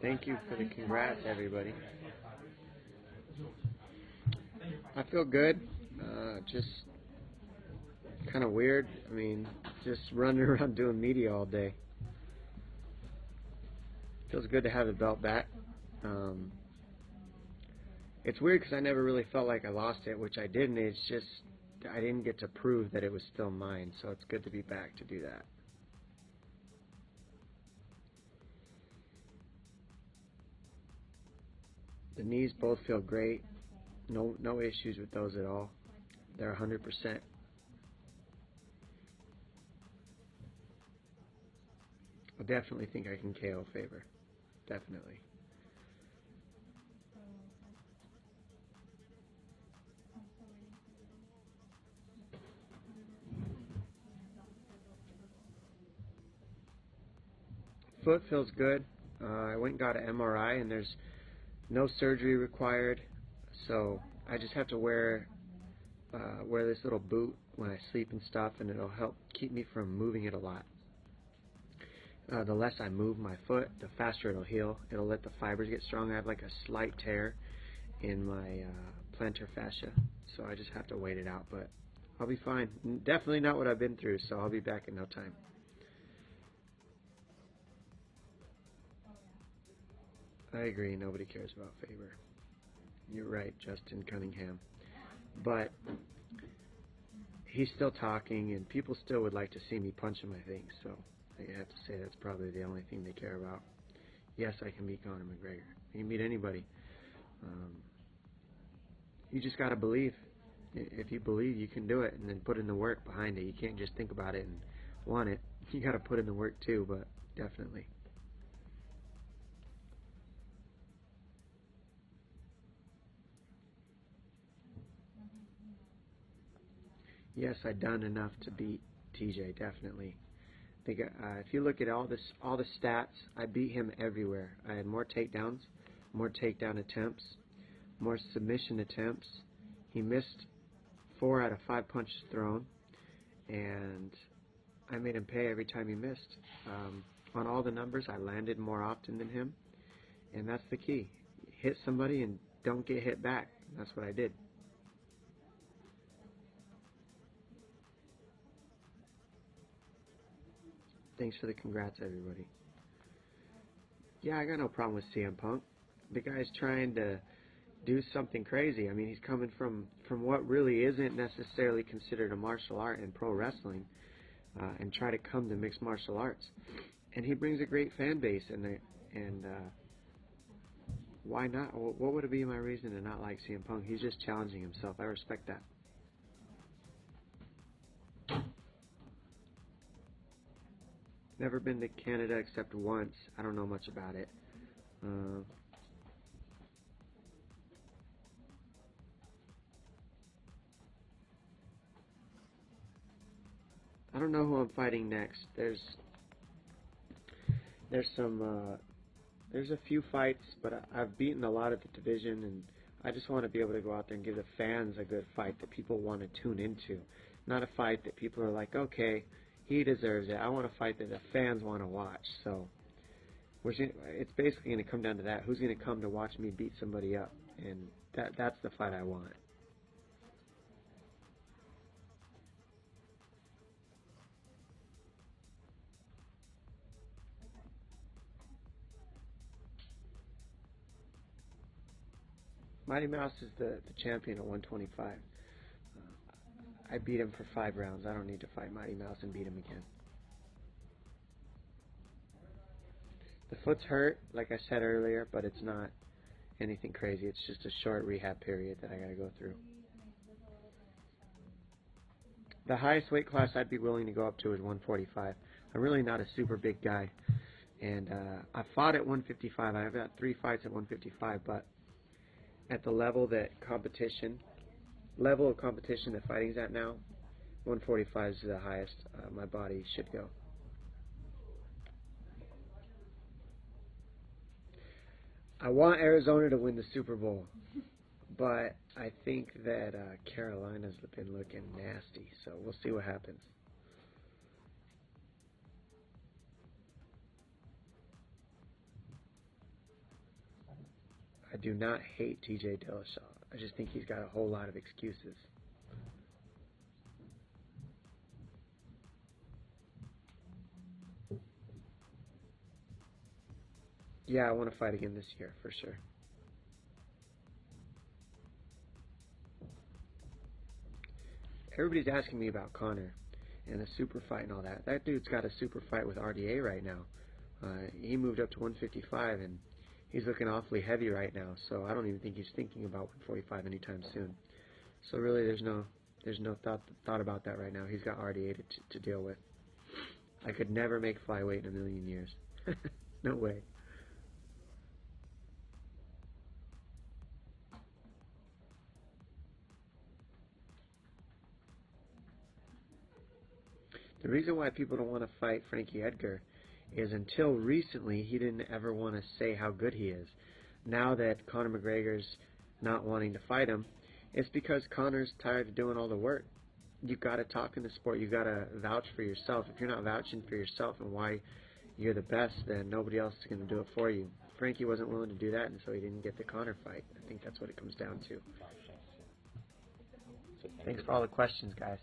Thank you for the congrats, everybody. I feel good. Just kind of weird. I mean, just running around doing media all day. Feels good to have the belt back. It's weird because I never really felt like I lost it, which I didn't. It's just I didn't get to prove that it was still mine, so it's good to be back to do that. The knees both feel great. No issues with those at all. They're 100%. I definitely think I can KO Faber. Definitely. Foot feels good. I went and got an MRI, and there's no surgery required, so I just have to wear this little boot when I sleep and stuff, and it'll help keep me from moving it a lot. The less I move my foot, the faster it'll heal. It'll let the fibers get strong. I have like a slight tear in my plantar fascia, so I just have to wait it out, but I'll be fine. Definitely not what I've been through, so I'll be back in no time. I agree, nobody cares about Faber. You're right, Justin Cunningham. But he's still talking, and people still would like to see me punch him, I think. So I have to say that's probably the only thing they care about. Yes, I can beat Conor McGregor. I can beat anybody. You just got to believe. If you believe, you can do it, and then put in the work behind it. You can't just think about it and want it. You got to put in the work too, but definitely. Yes, I've done enough to beat TJ, definitely. I think if you look at all the stats, I beat him everywhere. I had more takedowns, more takedown attempts, more submission attempts. He missed 4 out of 5 punches thrown, and I made him pay every time he missed. On all the numbers, I landed more often than him, and that's the key. Hit somebody and don't get hit back. That's what I did. Thanks for the congrats, everybody. Yeah, I got no problem with CM Punk. The guy's trying to do something crazy. I mean, he's coming from what really isn't necessarily considered a martial art in pro wrestling, and try to come to mixed martial arts. And he brings a great fan base, and why not? What would be my reason to not like CM Punk? He's just challenging himself. I respect that. Never been to Canada except once. I don't know much about it. I don't know who I'm fighting next. There's a few fights, but I've beaten a lot of the division, and I just want to be able to go out there and give the fans a good fight that people want to tune into. Not a fight that people are like, okay, he deserves it. I want a fight that the fans want to watch. So it's basically going to come down to that. Who's going to come to watch me beat somebody up? And that's the fight I want. Mighty Mouse is the champion at 125. I beat him for 5 rounds. I don't need to fight Mighty Mouse and beat him again. The foot's hurt, like I said earlier, but it's not anything crazy. It's just a short rehab period that I got to go through. The highest weight class I'd be willing to go up to is 145. I'm really not a super big guy, and I fought at 155. I've got 3 fights at 155, but at the level of competition that fighting's at now, 145 is the highest my body should go. I want Arizona to win the Super Bowl, but I think that Carolina's been looking nasty, so we'll see what happens. do not hate T.J. Dillashaw. I just think he's got a whole lot of excuses. Yeah, I want to fight again this year, for sure. Everybody's asking me about Conor and a super fight and all that. That dude's got a super fight with RDA right now. He moved up to 155, and he's looking awfully heavy right now, so I don't even think he's thinking about 145 anytime soon. So really, there's no thought about that right now. He's got RDA to deal with. I could never make flyweight in a million years. No way. The reason why people don't want to fight Frankie Edgar is until recently he didn't ever want to say how good he is. Now that Conor McGregor's not wanting to fight him, it's because Conor's tired of doing all the work. You've got to talk in the sport. You've got to vouch for yourself. If you're not vouching for yourself and why you're the best, then nobody else is going to do it for you. Frankie wasn't willing to do that, and so he didn't get the Conor fight. I think that's what it comes down to. Thanks for all the questions, guys.